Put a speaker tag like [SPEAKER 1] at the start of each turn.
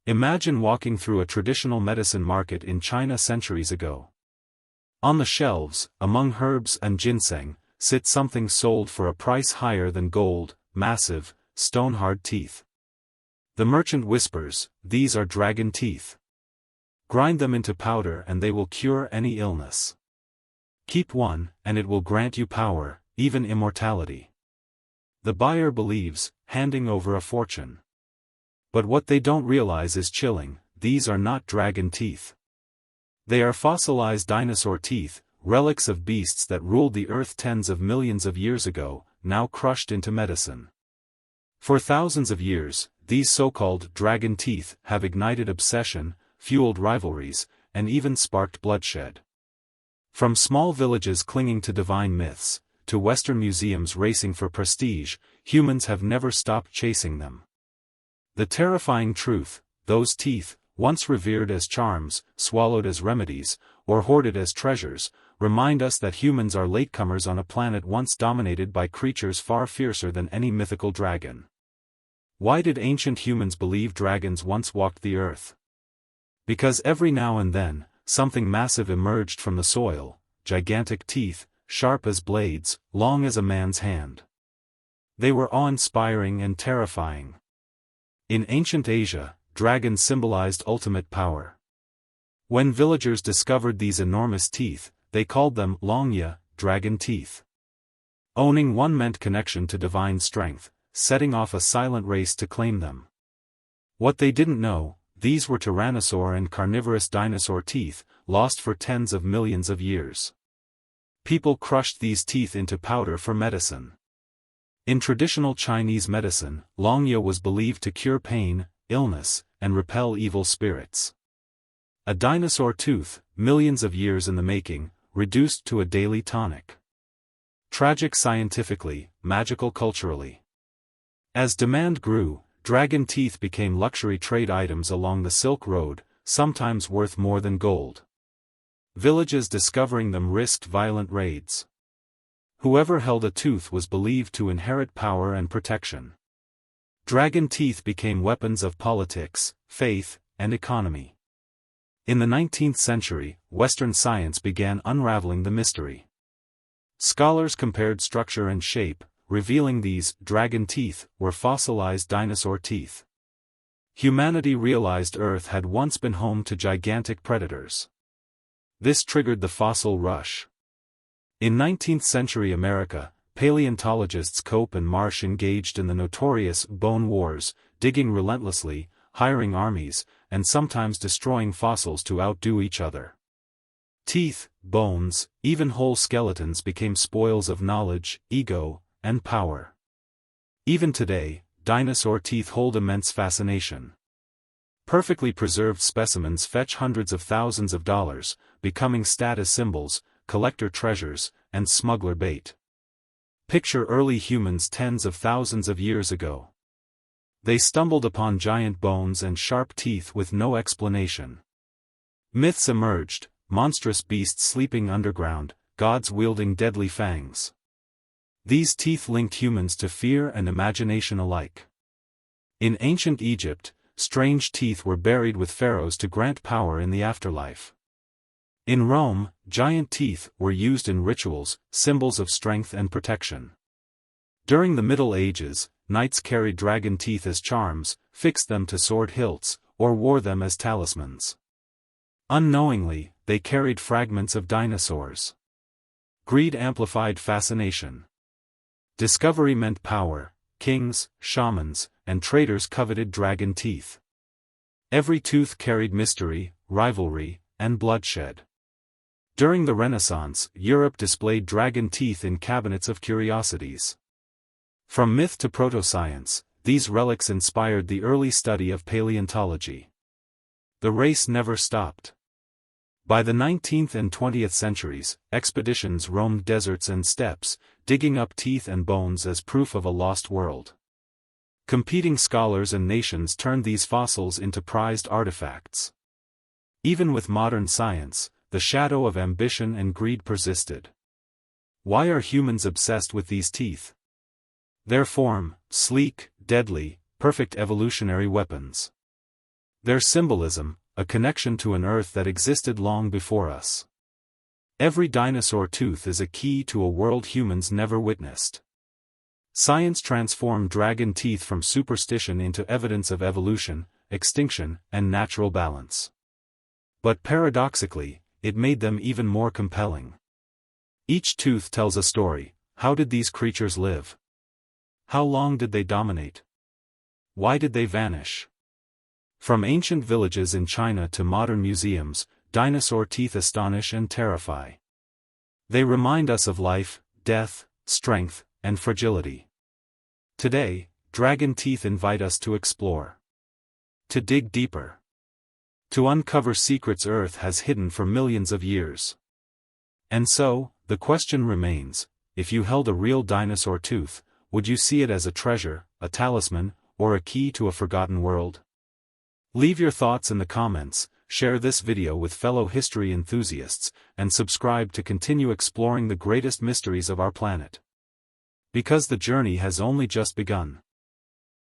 [SPEAKER 1] Imagine walking through a traditional medicine market in China centuries ago. On the shelves, among herbs and ginseng, sits something sold for a price higher than gold: massive, stone-hard teeth. The merchant whispers, "These are dragon teeth. Grind them into powder and they will cure any illness. Keep one, and it will grant you power, even immortality." The buyer believes, handing over a fortune. But what they don't realize is chilling: these are not dragon teeth. They are fossilized dinosaur teeth, relics of beasts that ruled the earth tens of millions of years ago, now crushed into medicine. For thousands of years, these so-called dragon teeth have ignited obsession, fueled rivalries, and even sparked bloodshed. From small villages clinging to divine myths, to Western museums racing for prestige, humans have never stopped chasing them. The terrifying truth: those teeth, once revered as charms, swallowed as remedies, or hoarded as treasures, remind us that humans are latecomers on a planet once dominated by creatures far fiercer than any mythical dragon. Why did ancient humans believe dragons once walked the earth? Because every now and then, something massive emerged from the soil: gigantic teeth, sharp as blades, long as a man's hand. They were awe-inspiring and terrifying. In ancient Asia, dragons symbolized ultimate power. When villagers discovered these enormous teeth, they called them longya, dragon teeth. Owning one meant connection to divine strength, setting off a silent race to claim them. What they didn't know: these were tyrannosaur and carnivorous dinosaur teeth, lost for tens of millions of years. People crushed these teeth into powder for medicine. In traditional Chinese medicine, longya was believed to cure pain, illness, and repel evil spirits. A dinosaur tooth, millions of years in the making, reduced to a daily tonic. Tragic scientifically, magical culturally. As demand grew, dragon teeth became luxury trade items along the Silk Road, sometimes worth more than gold. Villages discovering them risked violent raids. Whoever held a tooth was believed to inherit power and protection. Dragon teeth became weapons of politics, faith, and economy. In the 19th century, Western science began unraveling the mystery. Scholars compared structure and shape, revealing these dragon teeth were fossilized dinosaur teeth. Humanity realized Earth had once been home to gigantic predators. This triggered the fossil rush. In 19th-century America, paleontologists Cope and Marsh engaged in the notorious Bone Wars, digging relentlessly, hiring armies, and sometimes destroying fossils to outdo each other. Teeth, bones, even whole skeletons became spoils of knowledge, ego, and power. Even today, dinosaur teeth hold immense fascination. Perfectly preserved specimens fetch hundreds of thousands of dollars, becoming status symbols, collector treasures, and smuggler bait. Picture early humans tens of thousands of years ago. They stumbled upon giant bones and sharp teeth with no explanation. Myths emerged: monstrous beasts sleeping underground, gods wielding deadly fangs. These teeth linked humans to fear and imagination alike. In ancient Egypt, strange teeth were buried with pharaohs to grant power in the afterlife. In Rome, giant teeth were used in rituals, symbols of strength and protection. During the Middle Ages, knights carried dragon teeth as charms, fixed them to sword hilts, or wore them as talismans. Unknowingly, they carried fragments of dinosaurs. Greed amplified fascination. Discovery meant power: kings, shamans, and traders coveted dragon teeth. Every tooth carried mystery, rivalry, and bloodshed. During the Renaissance, Europe displayed dragon teeth in cabinets of curiosities. From myth to proto-science, these relics inspired the early study of paleontology. The race never stopped. By the 19th and 20th centuries, expeditions roamed deserts and steppes, digging up teeth and bones as proof of a lost world. Competing scholars and nations turned these fossils into prized artifacts. Even with modern science, the shadow of ambition and greed persisted. Why are humans obsessed with these teeth? Their form: sleek, deadly, perfect evolutionary weapons. Their symbolism, a connection to an Earth that existed long before us. Every dinosaur tooth is a key to a world humans never witnessed. Science transformed dragon teeth from superstition into evidence of evolution, extinction, and natural balance. But paradoxically, it made them even more compelling. Each tooth tells a story. How did these creatures live? How long did they dominate? Why did they vanish? From ancient villages in China to modern museums, dinosaur teeth astonish and terrify. They remind us of life, death, strength, and fragility. Today, dragon teeth invite us to explore. To dig deeper. To uncover secrets Earth has hidden for millions of years. And so, the question remains, if you held a real dinosaur tooth, would you see it as a treasure, a talisman, or a key to a forgotten world? Leave your thoughts in the comments, share this video with fellow history enthusiasts, and subscribe to continue exploring the greatest mysteries of our planet. Because the journey has only just begun.